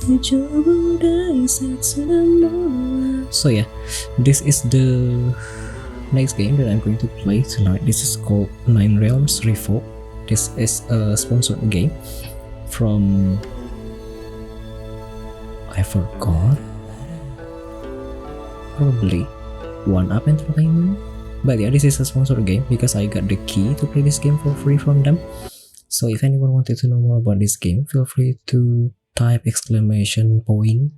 So yeah, this is the next game that I'm going to play tonight. This is called Nine Realms Revolt. This is a sponsored game from, I forgot, probably One Up Entertainment. But yeah, this is a sponsored game because I got the key to play this game for free from them. So if anyone wanted to know more about this game, feel free to type exclamation point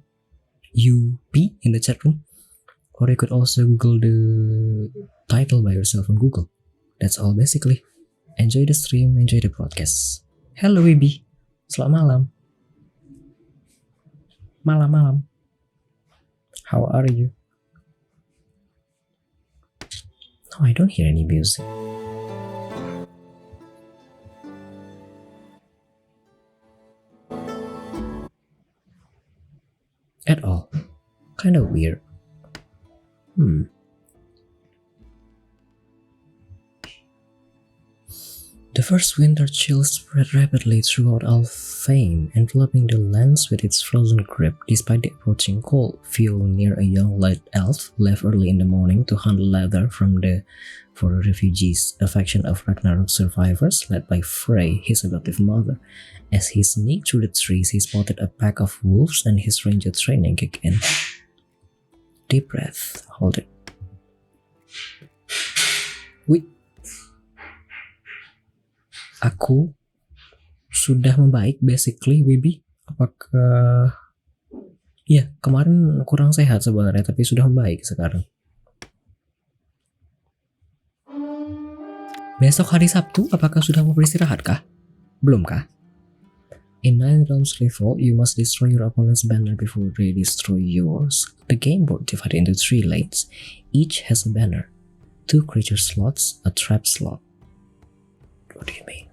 UP in the chat room, or you could also Google the title by yourself on Google. That's all basically. Enjoy the stream, enjoy the broadcast. Hello Wibi, selamat malam. Malam. How are you? No, I don't hear any music. At all. Kinda weird. The first winter chills spread rapidly throughout Alfheim, enveloping the lands with its frozen grip. Despite the approaching cold, Theo, near a young light elf, left early in the morning to hunt leather for the refugees, a faction of Ragnarok survivors led by Frey, his adoptive mother. As he sneaked through the trees, he spotted a pack of wolves and his ranger training kicked in. Deep breath. Hold it. Wih. Aku sudah membaik basically, Wibi. Apakah... Iya, kemarin kurang sehat sebenarnya, tapi sudah membaik sekarang. Besok hari Sabtu, apakah sudah mau beristirahat kah? Belum kah? In Nine Realms Revolt, you must destroy your opponent's banner before they destroy yours. The game board divided into 3 lanes. Each has a banner, 2 creature slots, a trap slot. What do you mean?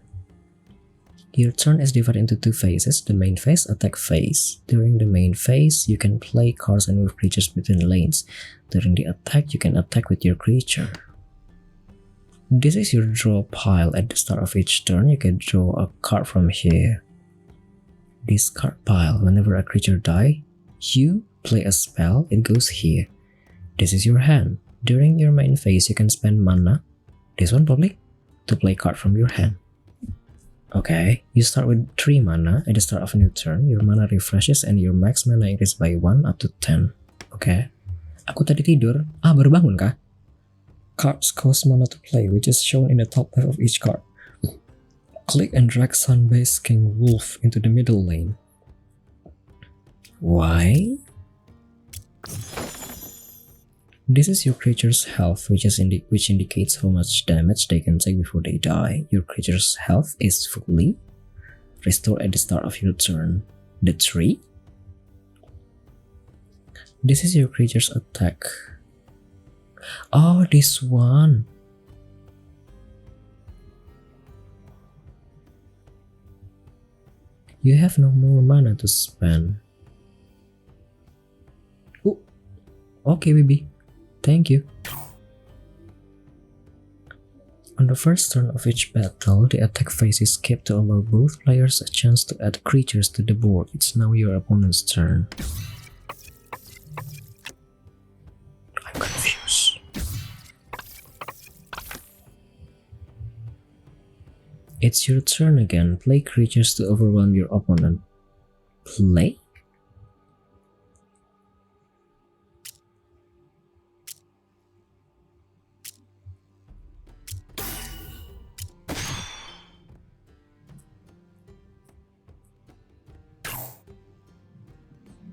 Your turn is divided into 2 phases, the main phase, attack phase. During the main phase, you can play cards and move creatures between lanes. During the attack, you can attack with your creature. This is your draw pile. At the start of each turn, you can draw a card from here. This card pile, whenever a creature dies, you play a spell, it goes here. This is your hand. During your main phase, you can spend mana, this one probably, to play card from your hand. Okay, you start with 3 mana. At the start of a new turn, your mana refreshes and your max mana increases by 1 up to 10. Okay. Aku tadi tidur. Baru bangun kah? Cards cost mana to play, which is shown in the top left of each card. Click and drag Sunbase King Wolf into the middle lane. Why? This is your creature's health, which indicates how much damage they can take before they die. Your creature's health is fully restored at the start of your turn. The tree? This is your creature's attack. Oh, this one. You have no more mana to spend. Oh, okay, baby. Thank you. On the first turn of each battle, the attack phase is kept to allow both players a chance to add creatures to the board. It's now your opponent's turn. I'm confused. It's your turn again. Play creatures to overwhelm your opponent. Play?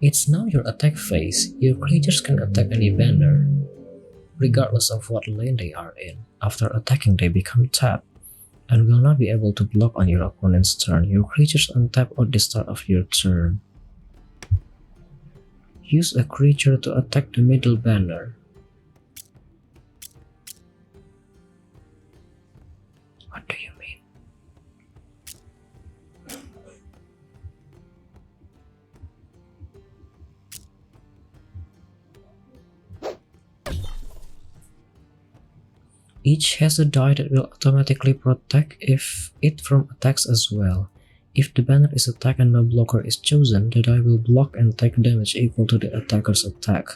It's now your attack phase. Your creatures can attack any banner, regardless of what lane they are in. After attacking, they become tapped and will not be able to block on your opponent's turn. Your creatures untap at the start of your turn. Use a creature to attack the middle banner. What do you mean? Each has a die that will automatically protect it from attacks as well. If the banner is attacked and no blocker is chosen, the die will block and take damage equal to the attacker's attack.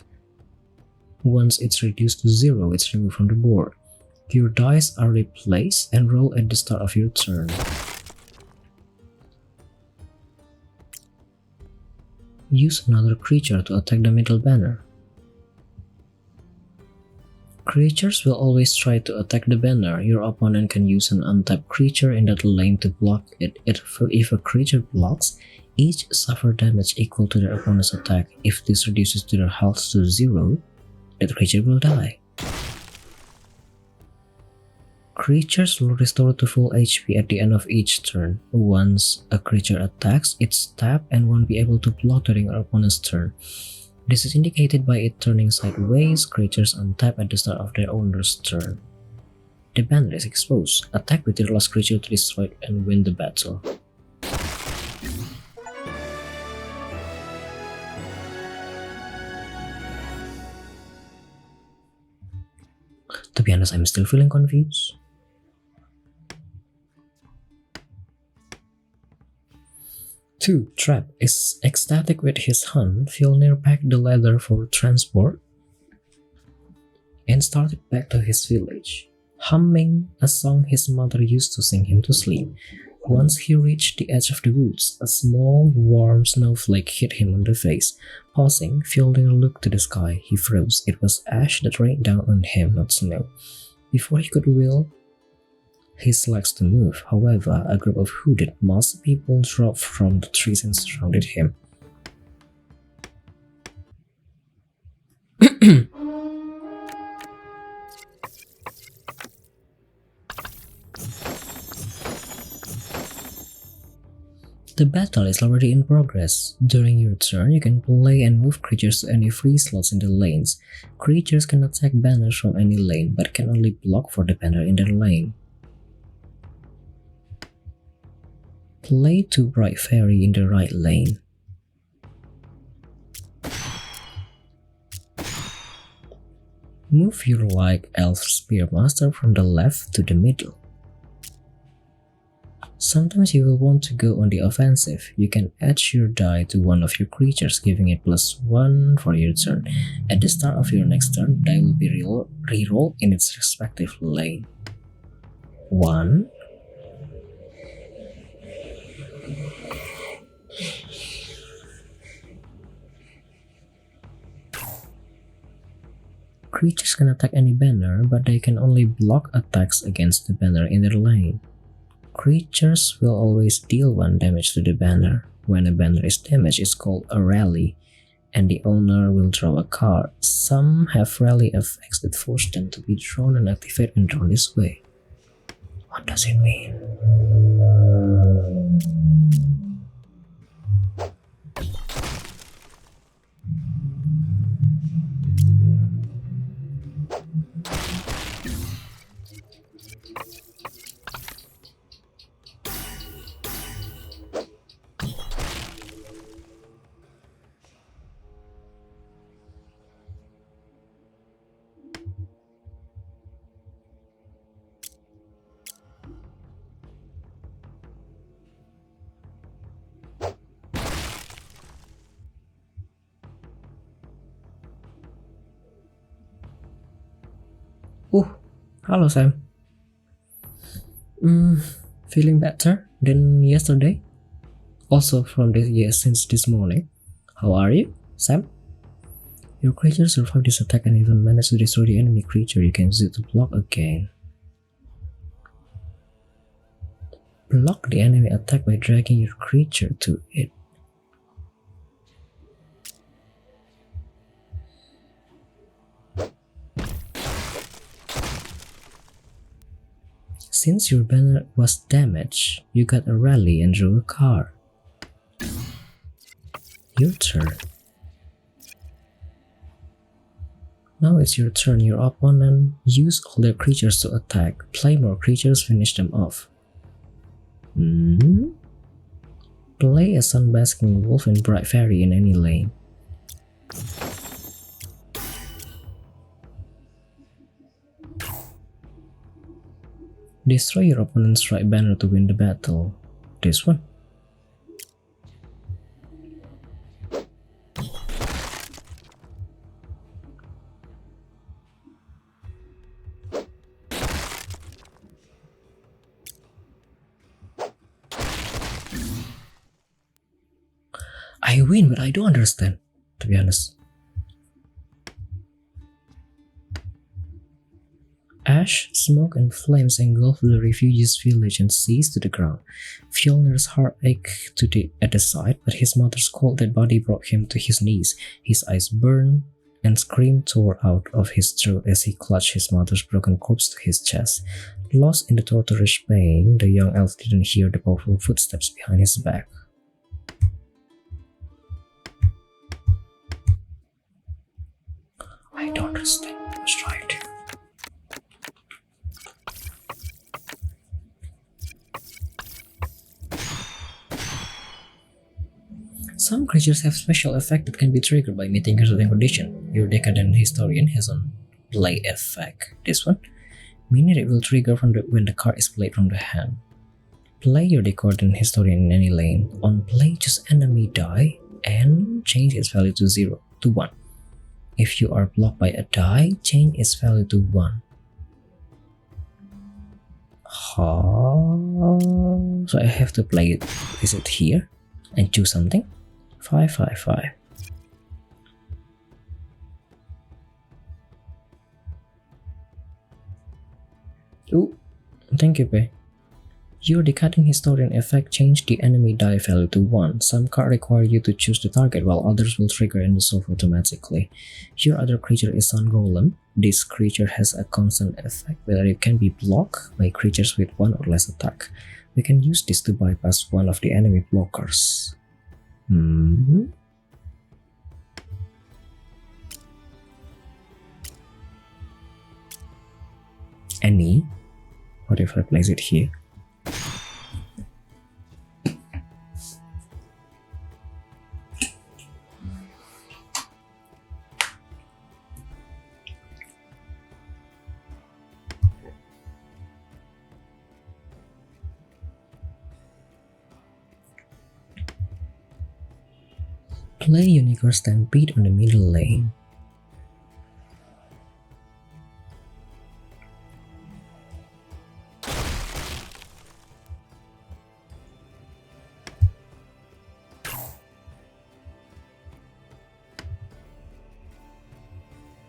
Once it's reduced to 0, it's removed from the board. Your dice are replaced and roll at the start of your turn. Use another creature to attack the middle banner. Creatures will always try to attack the banner. Your opponent can use an untapped creature in that lane to block it. If a creature blocks, each suffer damage equal to their opponent's attack. If this reduces their health to 0, that creature will die. Creatures will restore to full HP at the end of each turn. Once a creature attacks, it's tapped and won't be able to block during your opponent's turn. This is indicated by it turning sideways. Creatures untap at the start of their owner's turn. The banner is exposed. Attack with your last creature to destroy it and win the battle. To be honest, I'm still feeling confused. 2. Trap is ecstatic with his hunt. Fjolnir packed the ladder for transport and started back to his village, humming a song his mother used to sing him to sleep. Once he reached the edge of the woods, a small, warm snowflake hit him on the face. Pausing, Fjolnir looked to the sky. He froze. It was ash that rained down on him, not snow. Before he could will his legs to move, however, a group of hooded, masked people dropped from the trees and surrounded him. The battle is already in progress. During your turn, you can play and move creatures to any free slots in the lanes. Creatures can attack banners from any lane, but can only block for the banner in their lane. Play 2 Bright Fairy in the right lane. Move your Like Elf Spearmaster from the left to the middle. Sometimes you will want to go on the offensive. You can add your die to one of your creatures, giving it +1 for your turn. At the start of your next turn, die will be rerolled in its respective lane. 1. Creatures can attack any banner, but they can only block attacks against the banner in their lane. Creatures will always deal 1 damage to the banner. When a banner is damaged, it's called a rally, and the owner will draw a card. Some have rally effects that force them to be drawn and activate and drawn this way. What does it mean? Hello Sam. Feeling better than yesterday? Also from since this morning. How are you, Sam? Your creature survived this attack and even managed to destroy the enemy creature. You can use it to block again. Block the enemy attack by dragging your creature to it. Since your banner was damaged, you got a rally and drew a card. Your turn. Now it's your turn. Your opponent use all their creatures to attack. Play more creatures, finish them off. Play a Sunbasking Wolf and Bright Fairy in any lane. Destroy your opponent's right banner to win the battle. This one. I win, but I don't understand, to be honest. Ash, smoke, and flames engulf the refugees' village and seize to the ground. Fjolnir's heart ached at the sight, but his mother's cold dead body brought him to his knees. His eyes burned, and scream tore out of his throat as he clutched his mother's broken corpse to his chest. Lost in the torturous pain, the young elf didn't hear the powerful footsteps behind his back. I don't understand. I was right. Some creatures have special effects that can be triggered by meeting a certain condition. Your Decadent Historian has a play effect. This one, meaning it will trigger when the card is played from the hand. Play your Decadent Historian in any lane. On play, choose enemy die and change its value to 0 to 1. If you are blocked by a die, change its value to 1. So I have to play it. Is it here? And choose something? 555. Ooh, thank you, Pei. Your Decadent Historian effect changed the enemy die value to 1. Some cards require you to choose the target, while others will trigger and dissolve automatically. Your other creature is Sun Golem. This creature has a constant effect, whether it can be blocked by creatures with 1 or less attack. We can use this to bypass one of the enemy blockers. Any? What if I place it here? Play Unicorn Stampede on the middle lane.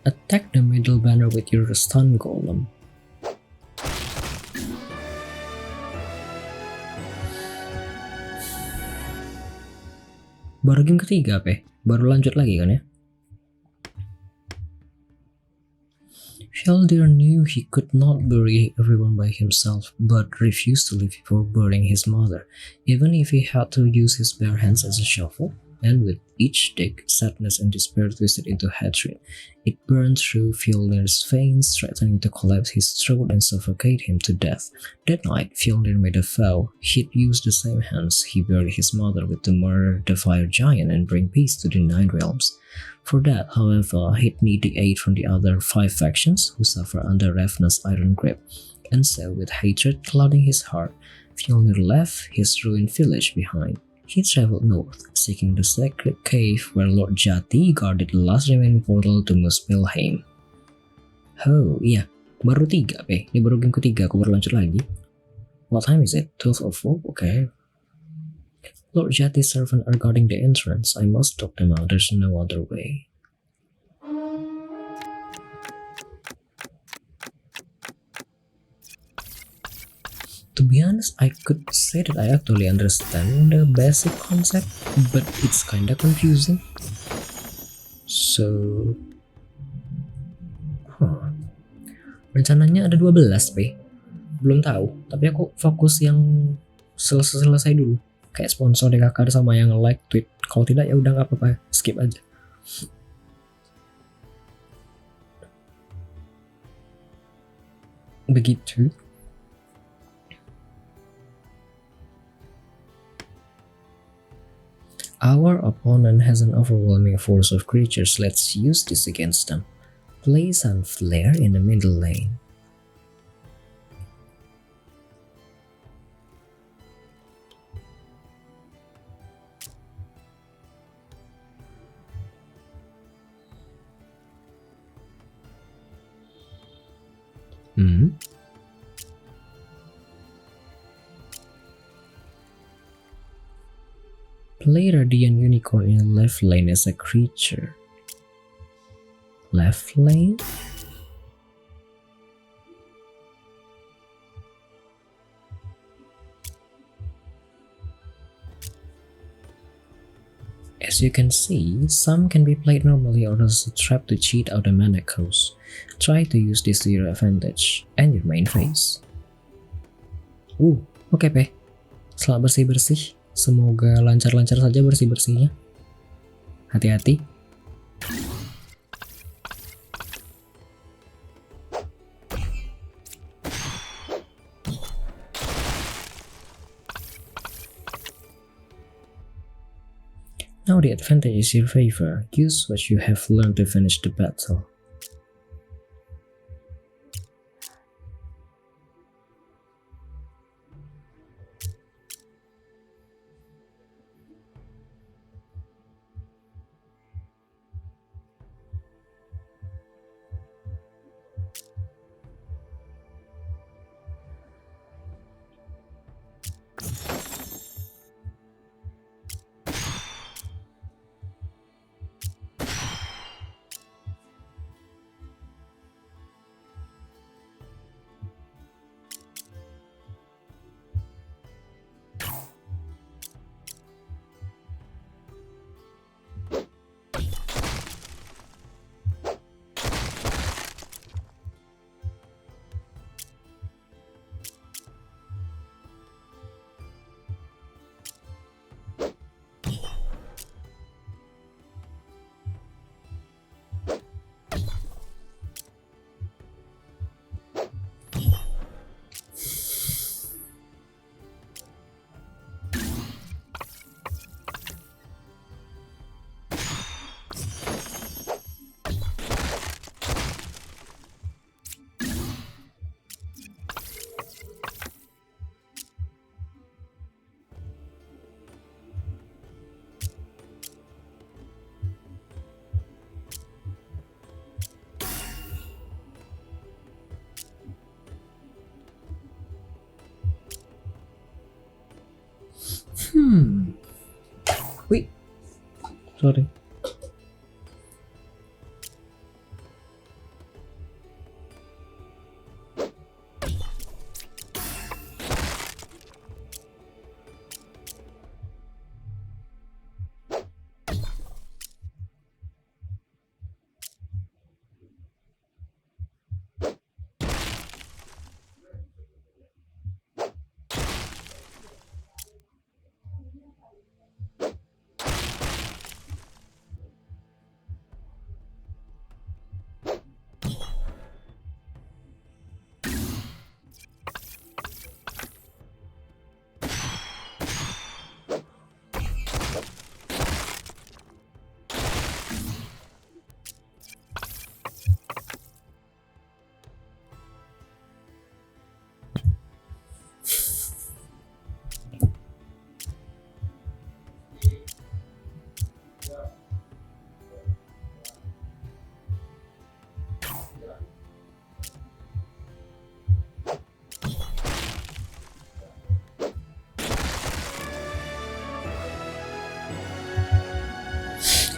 Attack the middle banner with your Stun Golem. Baru game ketiga, Pe. Baru lanjut lagi kan ya? Fjolnir knew he could not bury everyone by himself, but refused to leave before burying his mother, even if he had to use his bare hands as a shovel. And with each dig, sadness and despair twisted into hatred. It burned through Fjolnir's veins, threatening to collapse his throat and suffocate him to death. That night, Fjolnir made a vow. He'd use the same hands he buried his mother with to murder the fire giant and bring peace to the Nine Realms. For that, however, he'd need the aid from the other 5 factions who suffer under Ravna's iron grip. And so, with hatred clouding his heart, Fjolnir left his ruined village behind. He traveled north, seeking the sacred cave where Lord Jati guarded the last remaining portal to Muspelheim. Oh iya, baru 3 Pe. Ini baru game ketiga, aku baru lanjut lagi. What time is it? 12:04? Okay. Lord Jati's servants are guarding the entrance. I must stop them out, there's no other way. To be honest, I could say that I actually understand the basic concept, but it's kinda confusing. So, rencananya ada 12, Pe. Belum tahu, tapi aku fokus yang selesai dulu. Kayak sponsor DKK sama yang like tweet. Kalau tidak ya udah nggak apa-apa, skip aja. Begitu. Our opponent has an overwhelming force of creatures. Let's use this against them. Play Sun Flare in the middle lane. Later, the unicorn in the left lane is a creature. Left lane? As you can see, some can be played normally or as a trap to cheat out the mana cost. Try to use this to your advantage and your main phase. Oke Pe. Selamat bersih-bersih. Semoga lancar-lancar saja bersih-bersihnya. Hati-hati. Now the advantage is your favor. Use what you have learned to finish the battle. Wih, sorry.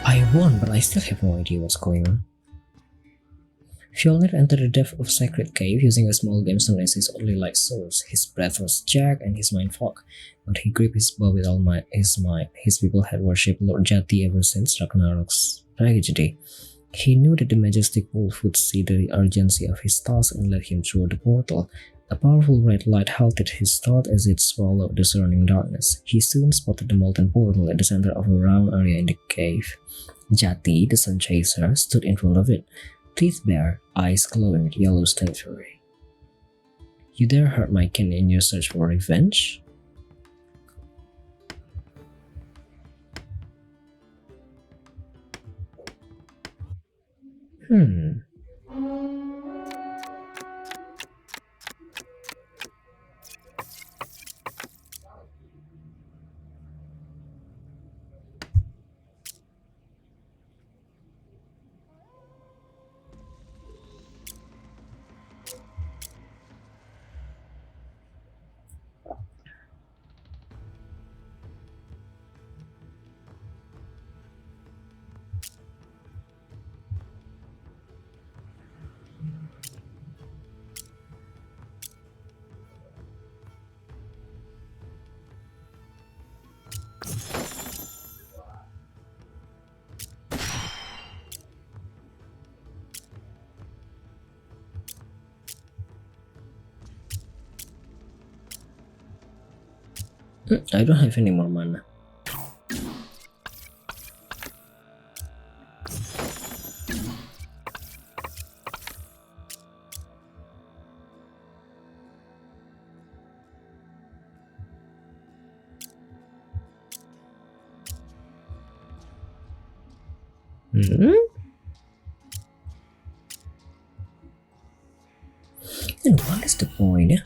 I won, but I still have no idea what's going on. Fjolnir entered the depth of Sacred Cave using a small gemstone as his only light source. His breath was jagged and his mind fogged, but he gripped his bow with all his might. His people had worshipped Lord Jati ever since Ragnarok's tragedy. He knew that the majestic wolf would see the urgency of his task and led him through the portal. A powerful red light halted his thought as it swallowed the surrounding darkness. He soon spotted the molten portal at the center of a round area in the cave. Jati, the sun chaser, stood in front of it, teeth bare, eyes glowing with yellow statuary. You dare hurt my kin in your search for revenge? I don't have any more mana. Hmm? Then what is the point? Yeah?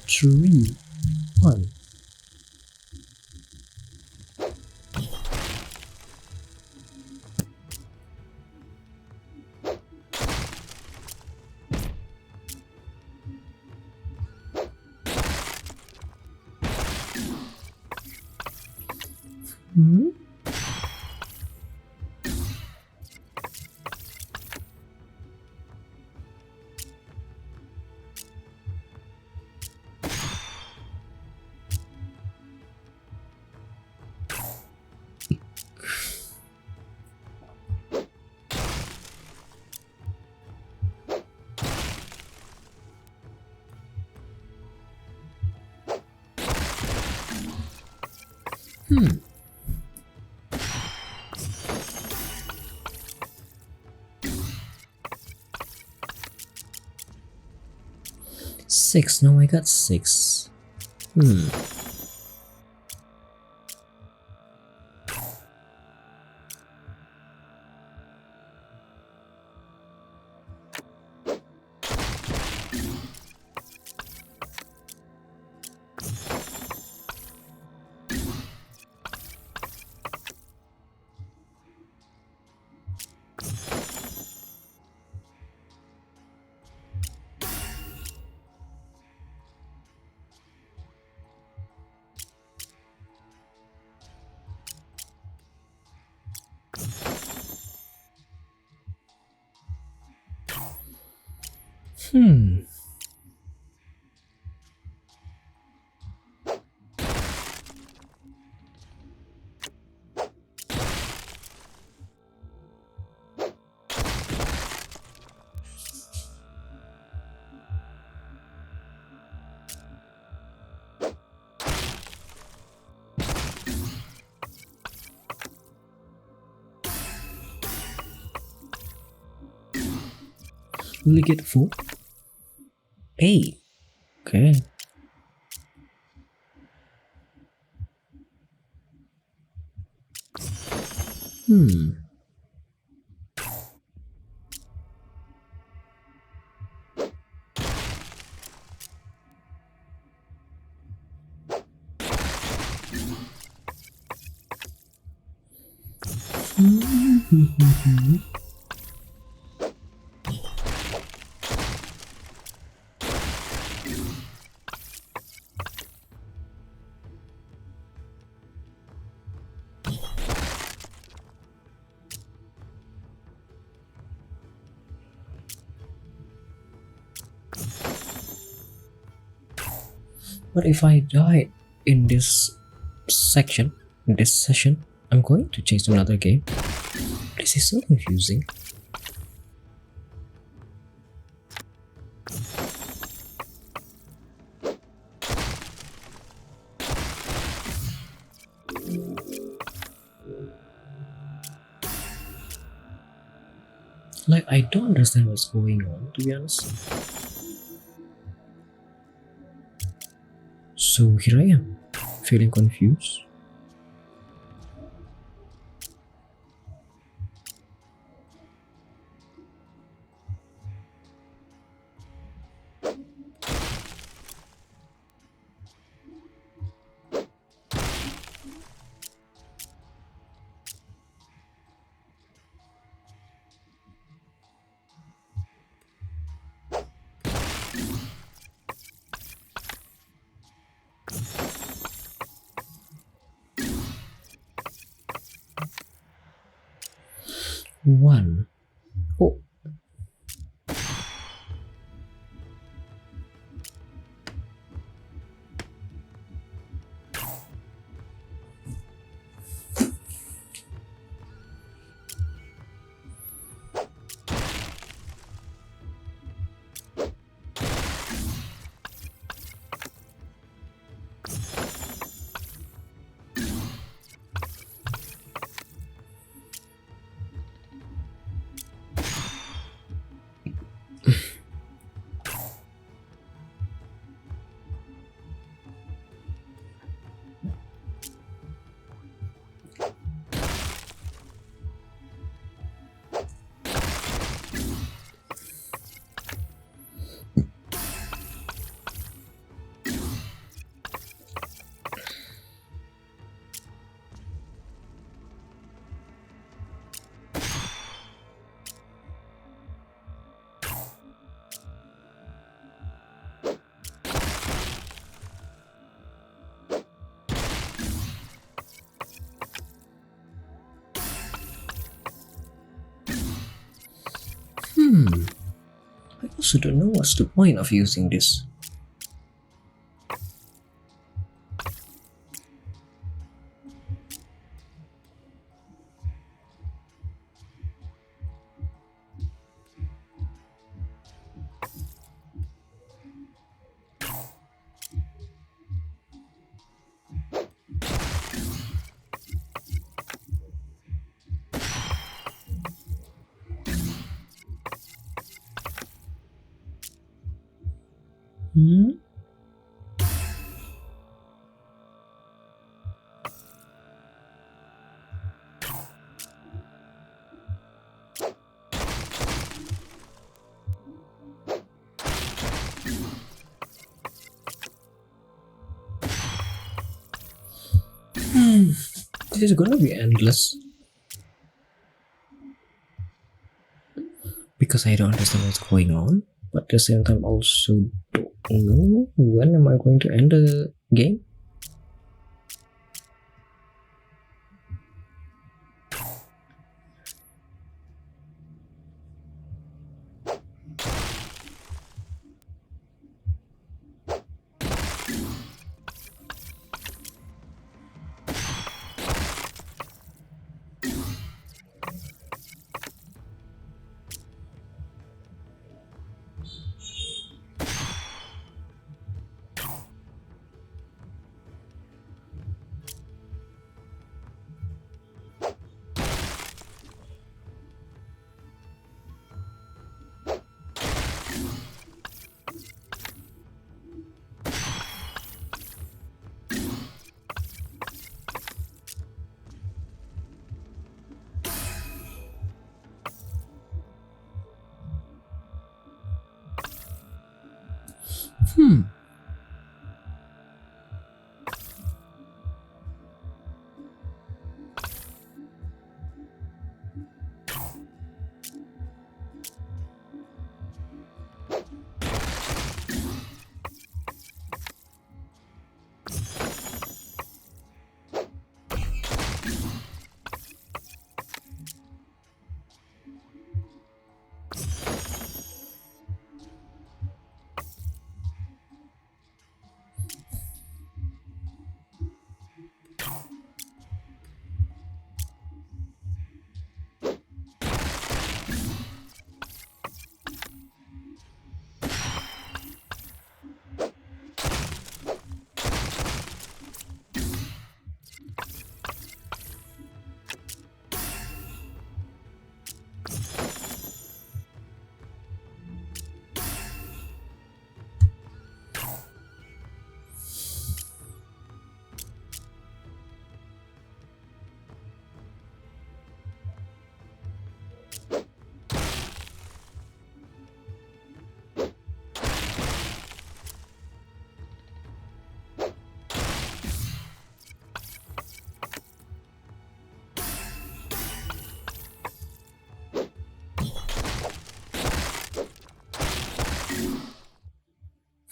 Three, one. Hmm? Hmm. 6. Now I got 6. Hmm. Hmm. Will I get 4? 8. Okay. Hmm. But if I die in this section, in this session, I'm going to change to another game. This is so confusing. Like, I don't understand what's going on, to be honest. So here I am, feeling confused. One. I also don't know what's the point of using this. Hmm? This is gonna be endless. Because I don't understand what's going on, but at the same time also don't know when am I going to end the game. Hmm.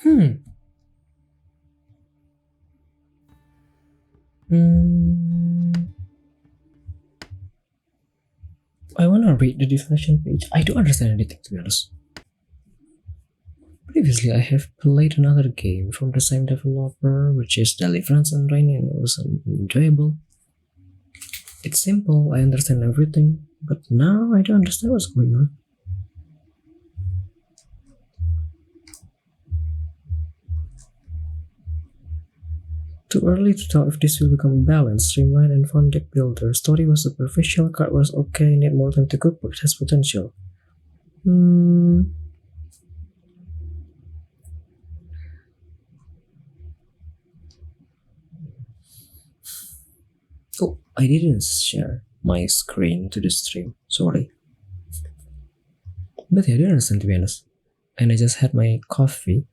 Hmm. Hmm. I wanna read the definition page. I don't understand anything, to be honest. Previously, I have played another game from the same developer, which is Deliverance and Rain, and it was enjoyable. It's simple, I understand everything, but now I don't understand what's going on. Too early to tell if this will become balanced, streamlined, and fun deck builder. Story was superficial, card was okay, need more time to cook, but it has potential. Hmm. Oh, I didn't share my screen to the stream. Sorry. But yeah, I didn't understand, to be honest. And I just had my coffee.